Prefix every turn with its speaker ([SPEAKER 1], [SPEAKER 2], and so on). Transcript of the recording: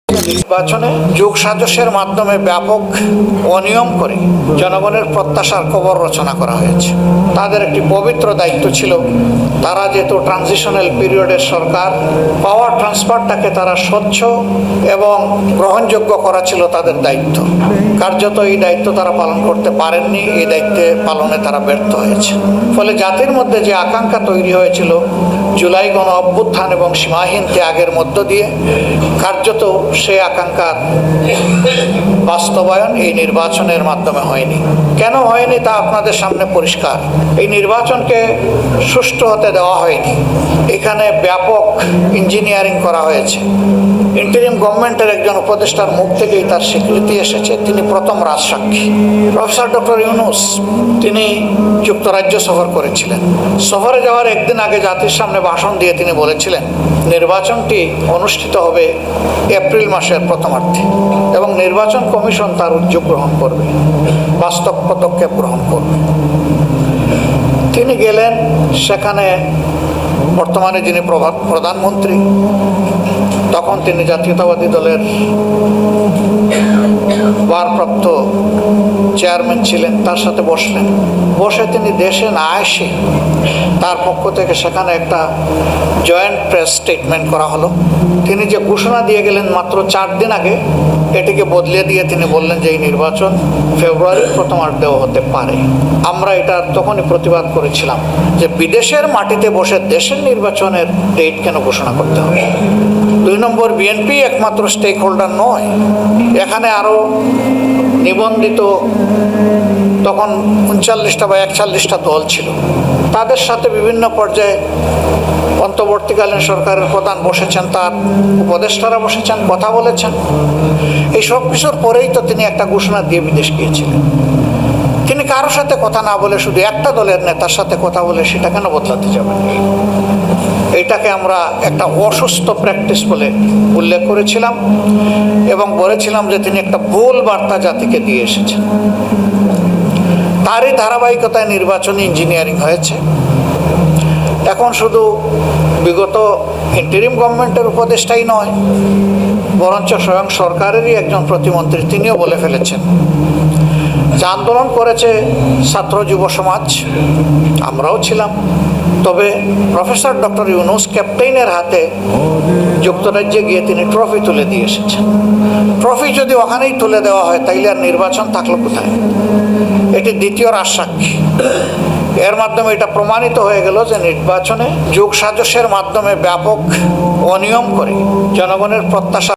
[SPEAKER 1] নির্বাচনে যোগ সাজসের মাধ্যমে ব্যাপক অনিয়ম করে জনগণের প্রত্যাশার কবর রচনা করা হয়েছে। তাদের একটি পবিত্র দায়িত্ব ছিল, তারা যেহেতু ট্রানজিশনাল পিরিয়ডের সরকার, পাওয়ার ট্রান্সফারটাকে তারা স্বচ্ছ এবং গ্রহণযোগ্য করা ছিল তাদের দায়িত্ব। কার্যত এই দায়িত্ব তারা পালন করতে পারেননি, এই দায়িত্বে পালনে তারা ব্যর্থ হয়েছে। ফলে জাতির মধ্যে যে আকাঙ্ক্ষা তৈরি হয়েছিল জুলাই গণ অভ্যুত্থান এবং সীমাহীন ত্যাগের মধ্য দিয়ে, কার্যত সেই আকাঙ্ক্ষার বাস্তবায়ন এই নির্বাচনের মাধ্যমে হয়নি। কেন হয়নি তা আপনাদের সামনে পরিষ্কার। এই নির্বাচনকে সুষ্ঠু হতে দেওয়া হয়নি। এখানে ব্যাপক ইঞ্জিনিয়ারিং করা হয়েছে। ইন্টারিম গভর্নমেন্টের একজন উপদেষ্টার মুখ থেকেই তার স্বীকৃতি এসেছে। তিনি প্রথম রাজসাক্ষী। প্রফেসর ডক্টর ইউনূস তিনি যুক্তরাজ্য সফর করেছিলেন। সফরে যাওয়ার একদিন আগে জাতির সামনে ভাষণ দিয়ে তিনি বলেছিলেন, নির্বাচনটি অনুষ্ঠিত হবে এপ্রিল মাসের প্রথমার্ধে এবং নির্বাচন কমিশন তার উদ্যোগ গ্রহণ করবে, বাস্তব পদক্ষেপ গ্রহণ করবে। তিনি গেলেন, সেখানে বর্তমানে যিনি প্রধানমন্ত্রী, তখন তিনি জাতীয়তাবাদী দলের ভারপ্রাপ্ত চেয়ারম্যান ছিলেন, তার সাথে বসে তিনি দেশে না এসে তার পক্ষ থেকে সেখানে একটা জয়েন্ট প্রেস স্টেটমেন্ট করা হলো। তিনি যে ঘোষণা দিয়ে গেলেন মাত্র 4 দিন আগে, এটিকে বদলে দিয়ে তিনি বললেন যে এই নির্বাচন ফেব্রুয়ারির প্রথমার্ধেও হতে পারে। আমরা এটার তখনই প্রতিবাদ করেছিলাম যে বিদেশের মাটিতে বসে দেশের নির্বাচনের ডেট কেন ঘোষণা করতে হবে। 2 নম্বর, বিএনপি একমাত্র স্টেক হোল্ডার নয়, এখানে আরও নিবন্ধিত তখন 39টা বা 41টা দল ছিল। তাদের সাথে বিভিন্ন পর্যায়ে অন্তর্বর্তীকালীন সরকারের প্রধান বসেছেন, তার উপদেষ্টারা বসেছেন, কথা বলেছেন। এই সব কিছুর পরেই তো তিনি একটা ঘোষণা দিয়ে বিদেশ গিয়েছিলেন। তিনি কারোর সাথে কথা না বলে শুধু একটা দলের নেতার সাথে কথা বলে সেটা কেন বদলাতে যাবেন? এটাকে আমরা একটা অসুস্থ প্র্যাকটিস বলে উল্লেখ করেছিলাম এবং বলেছিলাম যে তিনি একটা ভুল বার্তা জাতিকে দিয়ে এসেছেন। তারই ধারাবাহিকতায় নির্বাচনী ইঞ্জিনিয়ারিং হয়েছে। এখন শুধু বিগত ইন্টারিম গভর্নমেন্টের উপদেষ্টাই নয়, বরঞ্চ স্বয়ং সরকারেরই একজন প্রতিমন্ত্রী তিনিও বলে ফেলেছেন যে আন্দোলন করেছে ছাত্র যুব সমাজ, আমরাও ছিলাম। তবে প্রফেসর ডক্টর ইউনূস ক্যাপ্টেনের হাতে যুক্তরাজ্যে গিয়ে তিনি ট্রফি তুলে দিয়ে এসেছেন। ট্রফি যদি ওখানেই তুলে দেওয়া হয় তাইলে আর নির্বাচন থাকলো কোথায়? এটি দ্বিতীয় রাজসাক্ষী। এর মাধ্যমে এটা প্রমাণিত হয়ে গেল যে নির্বাচনে যোগ সাজসের মাধ্যমে ব্যাপক অনিয়ম করে জনগণের প্রত্যাশা